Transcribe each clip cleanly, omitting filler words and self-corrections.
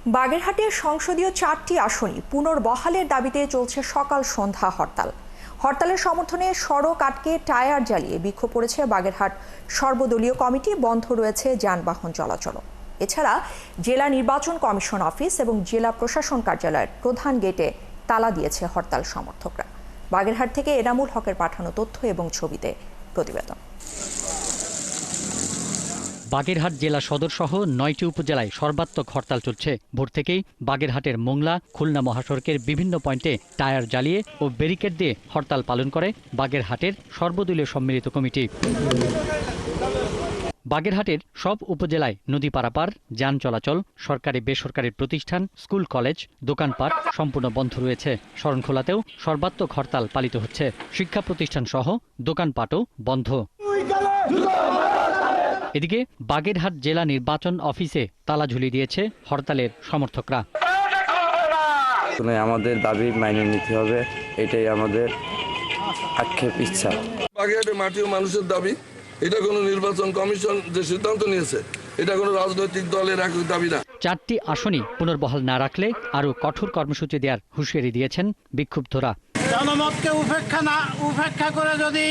বাগেরহাটের সংসদীয় 4টি আসনই পুনর্বহালের দাবিতে চলছে সকাল সন্ধ্যা হরতাল। হরতালের সমর্থনে সড়ক আটকে টায়ার জ্বালিয়ে বিক্ষোভ করেছে বাগেরহাট সর্বদলীয় কমিটি। বন্ধ রয়েছে যানবাহন চলাচল। এছাড়া জেলা নির্বাচন কমিশন অফিস এবং জেলা প্রশাসন কার্যালয়ের প্রধান গেটে তালা দিয়েছে হরতাল সমর্থকরা। বাগেরহাট থেকে এনামুল হকের পাঠানো তথ্য এবং ছবিতে প্রতিবেদন। বাগেরহাট জেলা সদর সহ 9টি উপজেলায় সর্বাত্মক হরতাল চলছে। ভোর থেকেই বাগেরহাটের মোংলা খুলনা মহাসড়কের বিভিন্ন পয়েন্টে টায়ার জ্বালিয়ে ও ব্যারিকেড দিয়ে হরতাল পালন করে বাগেরহাটের সর্বদলীয় সম্মিলিত কমিটি। বাগেরহাটের সব উপজেলায় নদী পারাপার, যান চলাচল, সরকারি বেসরকারি প্রতিষ্ঠান, স্কুল কলেজ, দোকানপাট সম্পূর্ণ বন্ধ রয়েছে। শরণখোলাতেও সর্বাত্মক হরতাল পালিত হচ্ছে। শিক্ষা প্রতিষ্ঠান সহ দোকানপাটও বন্ধ। এদিকে বাগেরহাট জেলা নির্বাচন অফিসে তালা ঝুলিয়ে দিয়েছে হরতালের সমর্থকরা। আমাদের দাবি মাইনে নিতে হবে, এটাই আমাদের আক্ষেপ, ইচ্ছা। বাগেরহাটের মাটি ও মানুষের দাবি, এটা কোনো নির্বাচন কমিশন যে সিদ্ধান্ত নিয়েছে এটা কোনো রাজনৈতিক দলের একক দাবি না। 4টি আসনই পুনর্বহাল না রাখলে আরও কঠোর কর্মসূচি দেওয়ার হুঁশিয়ারি দিয়েছেন বিক্ষুব্ধরা। জনমতকে উপেক্ষা করে যদি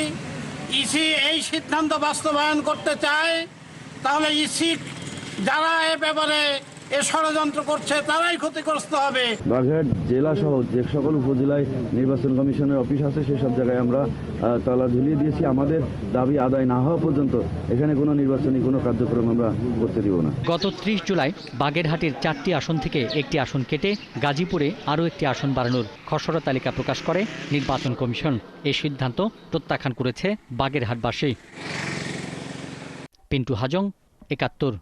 ইসি এই সিদ্ধান্ত বাস্তবায়ন করতে চায়, তাহলে ইসি যারা এ ব্যাপারে ষড়যন্ত্র করছে তারাই ক্ষতিগ্রস্ত হবে। বাগেরহাট জেলা সহ যে সকল উপজেলায় নির্বাচন কমিশনের অফিস আছে সেসব জায়গায় আমরা তালা ঝুলিয়ে দিয়েছি। আমাদের দাবি আদায় না হওয়া পর্যন্ত এখানে কোনো নির্বাচনী কোনো কার্যক্রম আমরা করতে দিব না। গত 30 জুলাই বাগেরহাটের 4টি আসন থেকে একটি আসন কেটে গাজীপুরে আরও একটি আসন বাড়ানোর খসড়া তালিকা প্রকাশ করে নির্বাচন কমিশন। এই সিদ্ধান্ত প্রত্যাখ্যান করেছে বাগেরহাটবাসী। পিন্টু হাজং, 71।